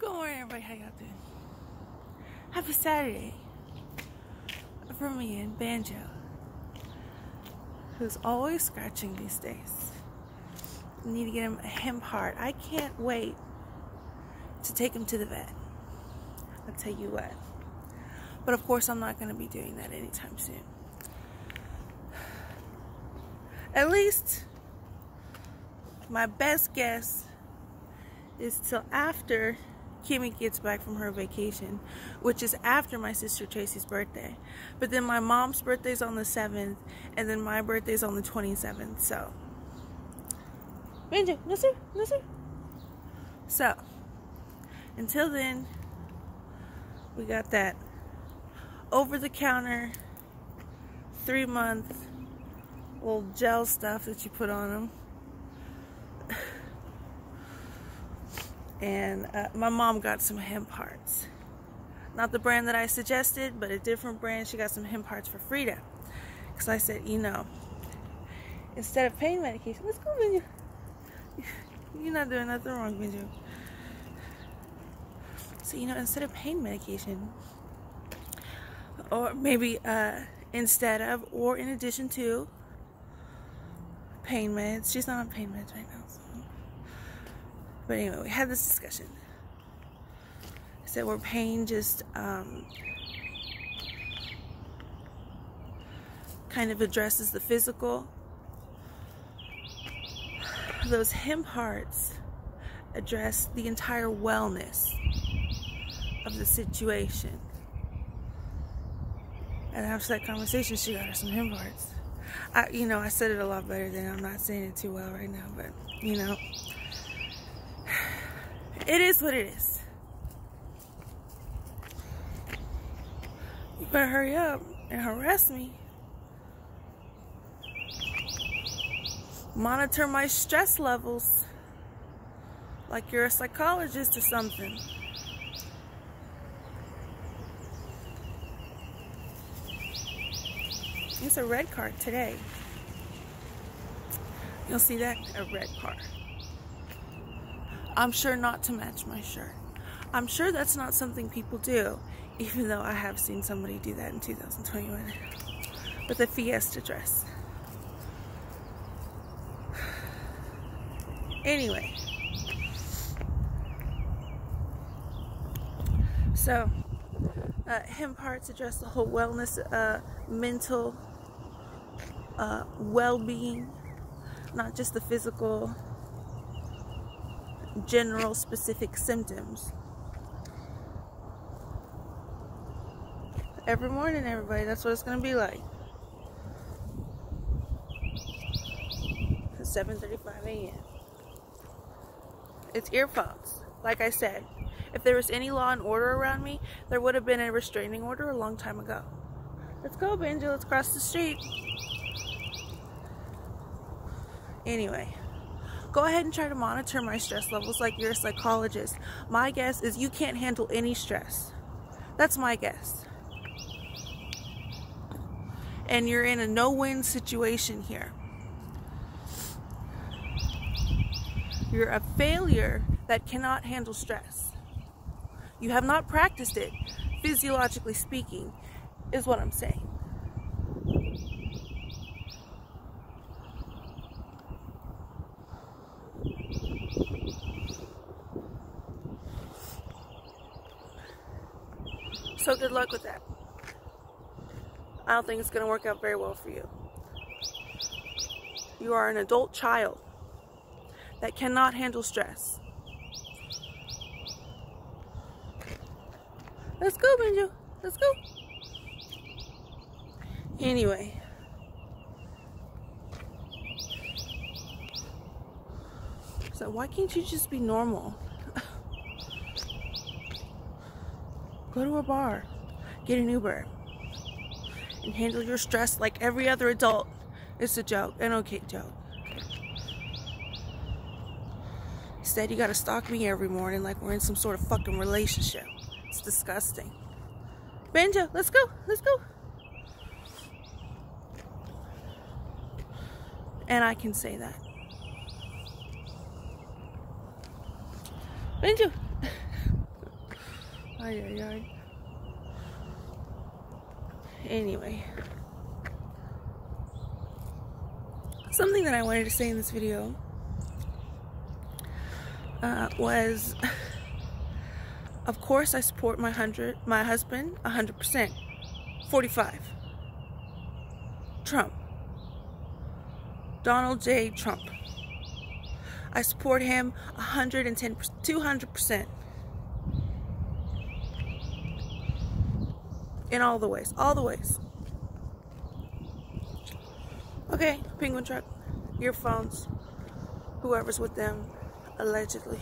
Good morning, everybody. How y'all doing? Happy Saturday from me and Banjo, who's always scratching these days. Need to get him a hemp heart. I can't wait to take him to the vet. I'll tell you what. But of course, I'm not going to be doing that anytime soon. At least, my best guess is till after Kimmy gets back from her vacation, which is after my sister Tracy's birthday. But then my mom's birthday's on the 7th, and then my birthday's on the 27th, so. Benji, listen. So, until then, we got that over-the-counter 3-month little gel stuff that you put on them. And my mom got some hemp hearts. Not the brand that I suggested, but a different brand. She got some hemp hearts for Frida. Because I said, instead of pain medication, let's go, Benju. You're not doing nothing wrong, Benju. So, instead of pain medication, or maybe instead of, or in addition to pain meds. She's not on pain meds right now, so. But anyway, we had this discussion. I said, where pain just kind of addresses the physical, those hemp hearts address the entire wellness of the situation. And after that conversation, she got her some hemp hearts. I said it a lot better than I'm not saying it too well right now, but it is what it is. You better hurry up and harass me. Monitor my stress levels like you're a psychologist or something. It's a red car today. You'll see that, a red car. I'm sure not to match my shirt. I'm sure that's not something people do, even though I have seen somebody do that in 2021 with a Fiesta dress. Anyway, so hemp hearts address the whole wellness, mental well-being, not just the physical, general specific symptoms. Every morning, everybody, that's what it's going to be like. 7:35 a.m. It's earphones. Like I said, if there was any law and order around me, there would have been a restraining order a long time ago. Let's go, Benji. Let's cross the street. Anyway, go ahead and try to monitor my stress levels like you're a psychologist. My guess is you can't handle any stress. That's my guess. And you're in a no-win situation here. You're a failure that cannot handle stress. You have not practiced it, physiologically speaking, is what I'm saying. So good luck with that. I don't think it's going to work out very well for you. You are an adult child that cannot handle stress. Let's go, Benjo. Let's go. Anyway. So why can't you just be normal? Go to a bar, get an Uber, and handle your stress like every other adult. It's a joke, an okay joke. Instead, you gotta stalk me every morning like we're in some sort of fucking relationship. It's disgusting. Benjo, let's go, let's go. And I can say that. Benjo, Ay, ay, ay. Anyway. Something that I wanted to say in this video was, of course, I support my husband 100%. 45. Trump. Donald J. Trump. I support him 110%, 200%. In all the ways. All the ways. Okay, penguin truck, earphones, whoever's with them, allegedly.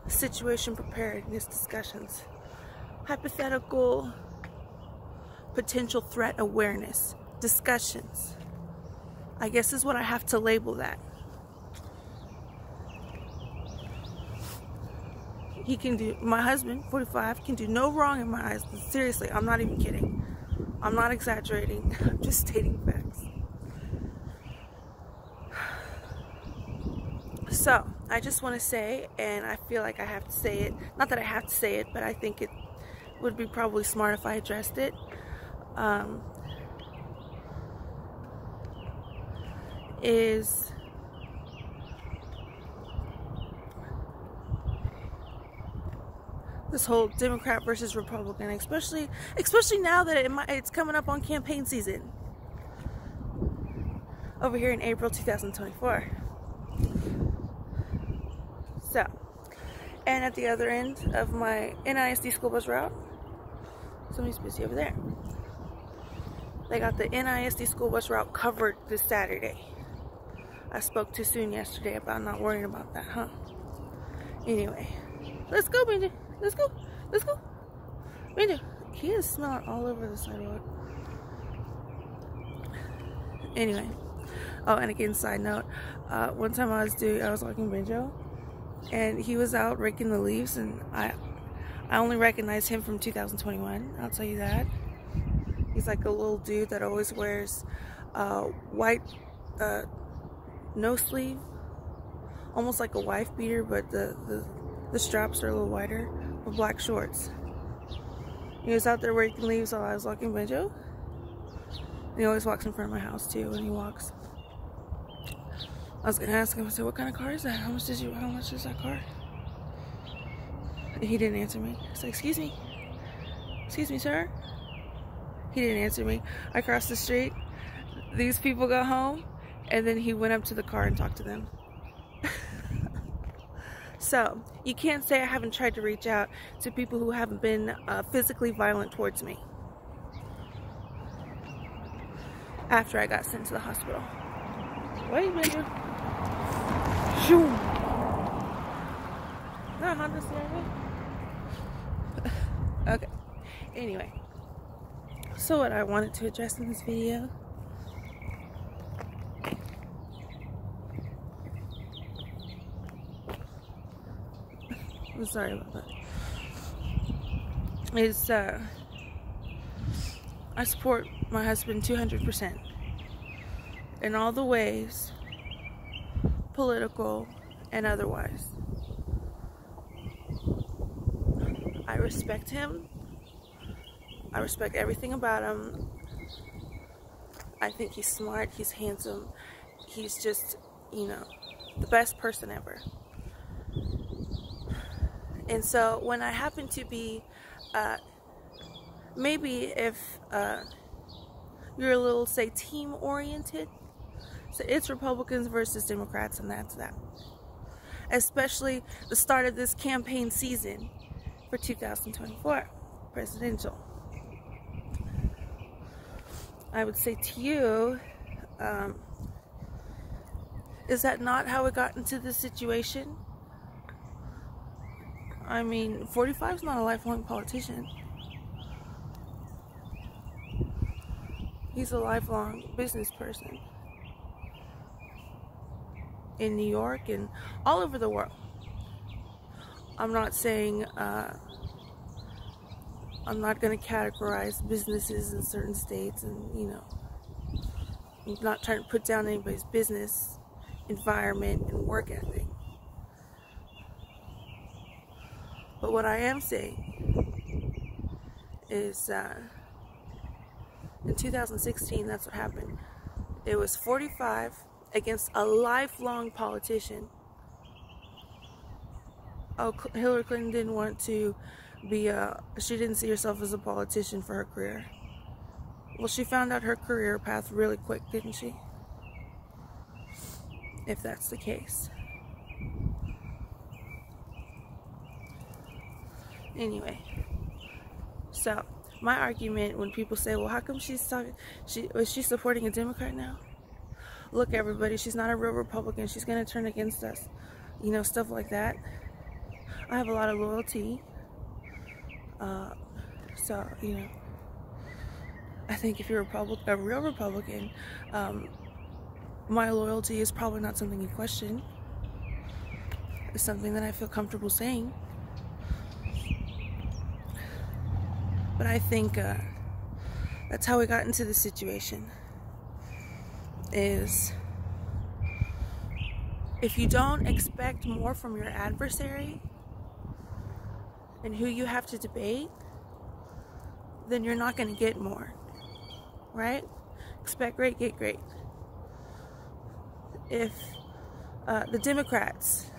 Situation preparedness discussions. Hypothetical potential threat awareness discussions. I guess is what I have to label that. He can do, my husband, 45, can do no wrong in my eyes. Seriously, I'm not even kidding. I'm not exaggerating. I'm just stating facts. So, I just want to say, and I feel like I have to say it, not that I have to say it, but I think it would be probably smart if I addressed it. Is this whole Democrat versus Republican, especially now that it's coming up on campaign season over here in April 2024. So, and at the other end of my NISD school bus route, somebody's busy over there. They got the NISD school bus route covered this Saturday. I spoke too soon yesterday about not worrying about that, huh? Anyway, let's go, Benji. Let's go. Let's go. Benji, he is smelling all over the sidewalk. Anyway. Oh, and again, side note. One time I was walking Benjo, and he was out raking the leaves, and I only recognized him from 2021. I'll tell you that. He's like a little dude that always wears white no sleeve, almost like a wife beater, but the straps are a little wider, with black shorts. He was out there raking leaves while I was walking Benjo. And he always walks in front of my house too when he walks. I was gonna ask him, I said, what kind of car is that? How much is that car? And he didn't answer me. I said, excuse me, sir. He didn't answer me. I crossed the street. These people got home, and then he went up to the car and talked to them. So, you can't say I haven't tried to reach out to people who haven't been physically violent towards me after I got sent to the hospital. Wait a minute. Shoo! No, Honda CRV. Okay. Anyway. So what I wanted to address in this video I'm sorry about that. Is I support my husband 200% in all the ways, political and otherwise. I respect him. I respect everything about him. I think he's smart, he's handsome, he's just, you know, the best person ever. And so when I happen to be, maybe if you're a little, say, team-oriented, so it's Republicans versus Democrats, and that's that. Especially the start of this campaign season for 2024, presidential. I would say to you, is that not how it got into this situation? I mean, 45 is not a lifelong politician. He's a lifelong business person in New York and all over the world. I'm not saying, I'm not going to categorize businesses in certain states, and, you know, I'm not trying to put down anybody's business environment and work ethic. But what I am saying is in 2016, that's what happened. It was 45 against a lifelong politician. Oh, Hillary Clinton didn't want to be she didn't see herself as a politician for her career. Well, she found out her career path really quick, didn't she? If that's the case. Anyway, so my argument when people say, well, how come is she supporting a Democrat now? Look, everybody, she's not a real Republican. She's going to turn against us. You know, stuff like that. I have a lot of loyalty. So, you know, I think if you're a real Republican, my loyalty is probably not something you question. It's something that I feel comfortable saying. But I think that's how we got into this situation. Is if you don't expect more from your adversary and who you have to debate, then you're not going to get more, right? Expect great, get great. If the Democrats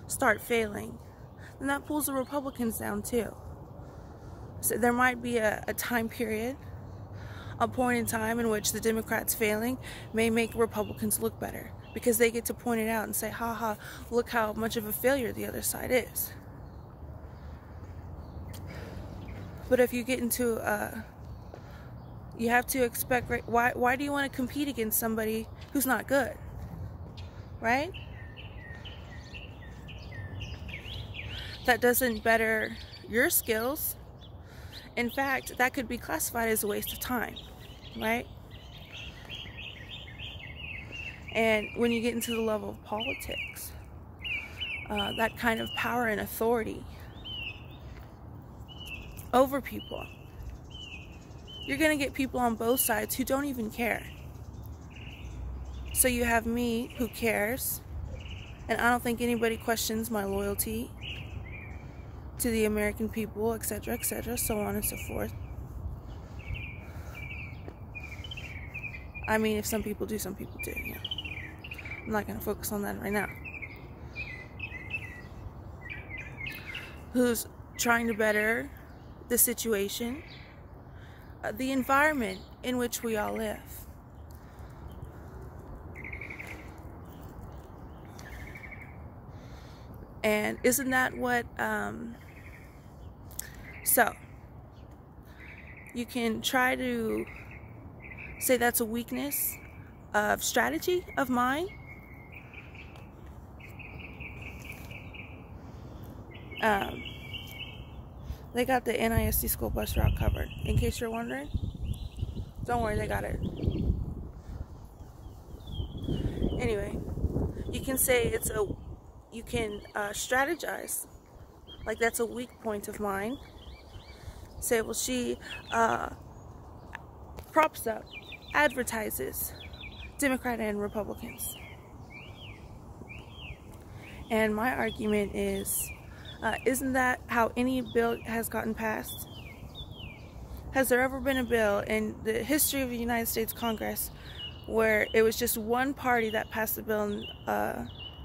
start failing, then that pulls the Republicans down too. So there might be a time period, a point in time in which the Democrats failing may make Republicans look better because they get to point it out and say, haha, look how much of a failure the other side is. But if you get into you have to expect, why do you want to compete against somebody who's not good, right? That doesn't better your skills. In fact, that could be classified as a waste of time, right? And when you get into the level of politics, that kind of power and authority over people, you're going to get people on both sides who don't even care. So you have me who cares, and I don't think anybody questions my loyalty to the American people, etc., so on and so forth. I mean, if some people do, some people do, you know. I'm not going to focus on that right now. Who's trying to better the situation, the environment in which we all live. And isn't that what, so, you can try to say that's a weakness of strategy of mine. They got the NISD school bus route covered, in case you're wondering. Don't worry, they got it. Anyway, you can say you can strategize, like that's a weak point of mine. Say, well, she props up, advertises Democrat and Republicans. And my argument is, isn't that how any bill has gotten passed? Has there ever been a bill in the history of the United States Congress where it was just one party that passed the bill,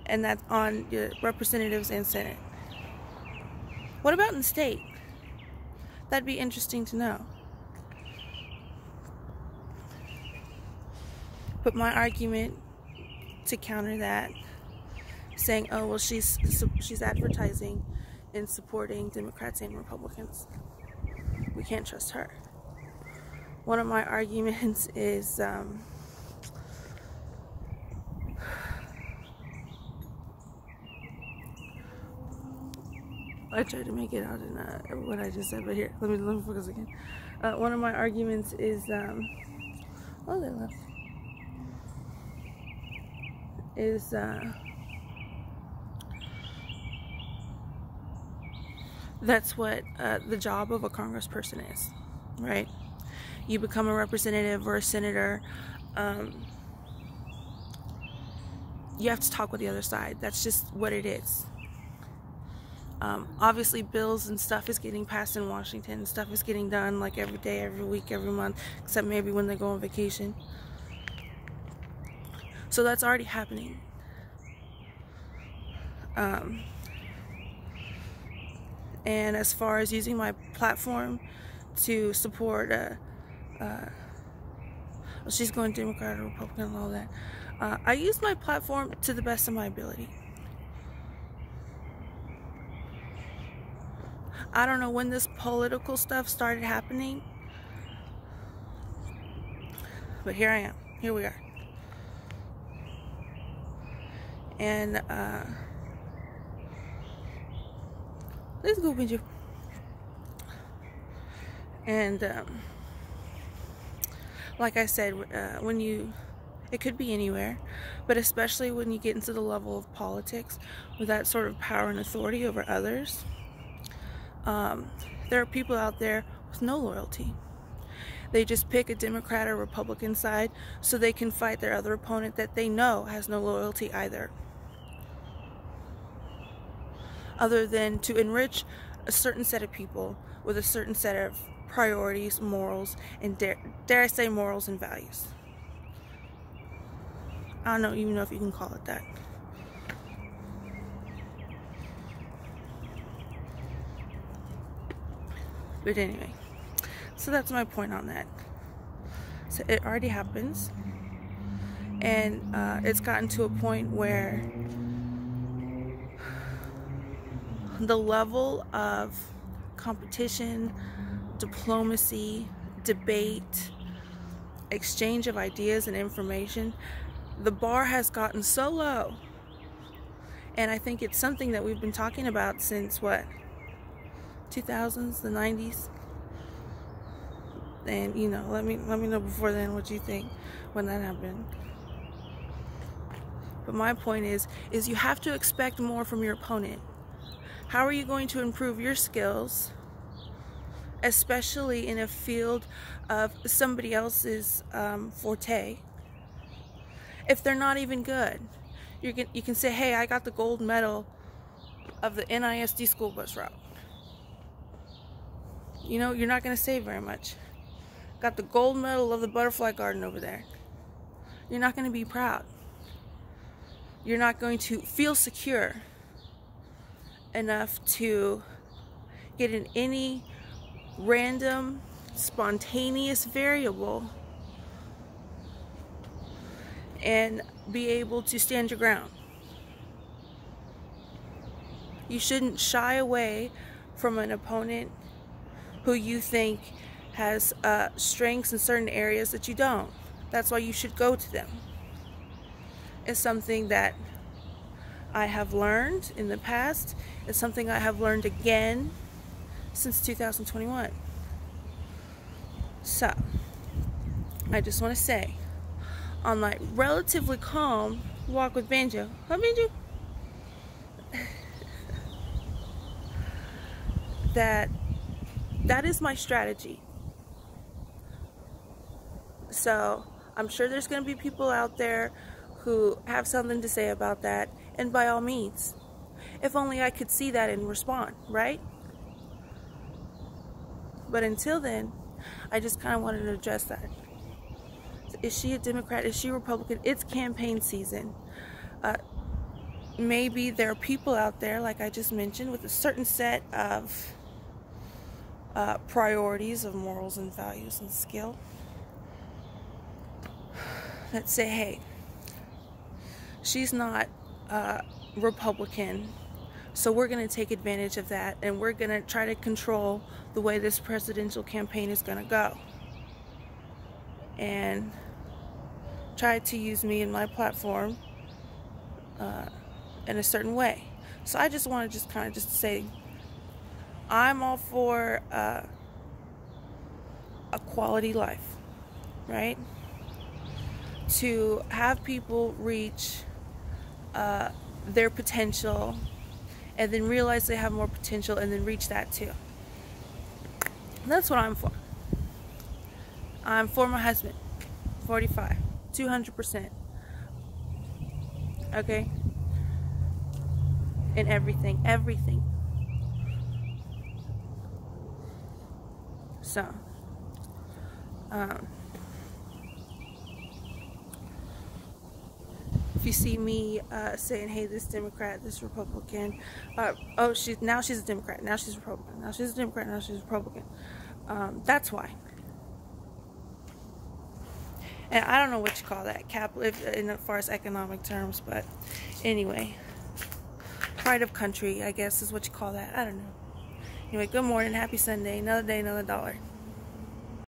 and that's on the representatives and Senate? What about in the state? That'd be interesting to know. But my argument to counter that, saying, oh, well, she's advertising and supporting Democrats and Republicans. We can't trust her. One of my arguments is, I tried to make it out in what I just said, but here, let me focus again. One of my arguments is, oh, they left. Is that's what the job of a congressperson is, right? You become a representative or a senator. You have to talk with the other side. That's just what it is. Obviously bills and stuff is getting passed in Washington, and stuff is getting done like every day, every week, every month, except maybe when they go on vacation. So that's already happening. And as far as using my platform to support well, she's going Democrat or Republican and all that, I use my platform to the best of my ability. I don't know when this political stuff started happening, but here I am. Here we are. And let's go, Benji. And like I said, it could be anywhere, but especially when you get into the level of politics with that sort of power and authority over others, there are people out there with no loyalty. They just pick a Democrat or Republican side so they can fight their other opponent that they know has no loyalty either, other than to enrich a certain set of people with a certain set of priorities, morals, and dare I say morals and values. I don't even know if you can call it that. But anyway, so that's my point on that. So it already happens, and it's gotten to a point where the level of competition, diplomacy, debate, exchange of ideas and information, the bar has gotten so low. And I think it's something that we've been talking about since what, 2000s, the 90s. And let me know before then what you think when that happened. But my point is you have to expect more from your opponent. How are you going to improve your skills, especially in a field of somebody else's forte, if they're not even good? You can say, hey, I got the gold medal of the NISD school bus route. You're not going to say very much. Got the gold medal of the butterfly garden over there. You're not going to be proud. You're not going to feel secure enough to get in any random, spontaneous variable and be able to stand your ground. You shouldn't shy away from an opponent who you think has strengths in certain areas that you don't. That's why you should go to them. It's something that I have learned in the past. It's something I have learned again since 2021. So, I just want to say, on my relatively calm walk with Banjo, huh, Banjo? that is my strategy. So, I'm sure there's going to be people out there who have something to say about that, and by all means, if only I could see that and respond, right? But until then, I just kind of wanted to address that. Is she a Democrat? Is she a Republican? It's campaign season. Maybe there are people out there, like I just mentioned, with a certain set of priorities of morals and values and skill that say, hey, she's not Republican, so we're going to take advantage of that, and we're going to try to control the way this presidential campaign is going to go, and try to use me and my platform in a certain way. So I just want to kind of say, I'm all for a quality life, right? To have people reach their potential, and then realize they have more potential, and then reach that too. That's what I'm for. I'm for my husband. 45. 200%. Okay? In everything. So, if you see me saying, hey, this Democrat, this Republican, oh, she's a Democrat, now she's a Republican, now she's a Democrat, now she's a Republican, that's why. And I don't know what you call that, as far as economic terms, but anyway, pride of country, I guess, is what you call that. I don't know. Anyway, good morning, happy Sunday, another day, another dollar.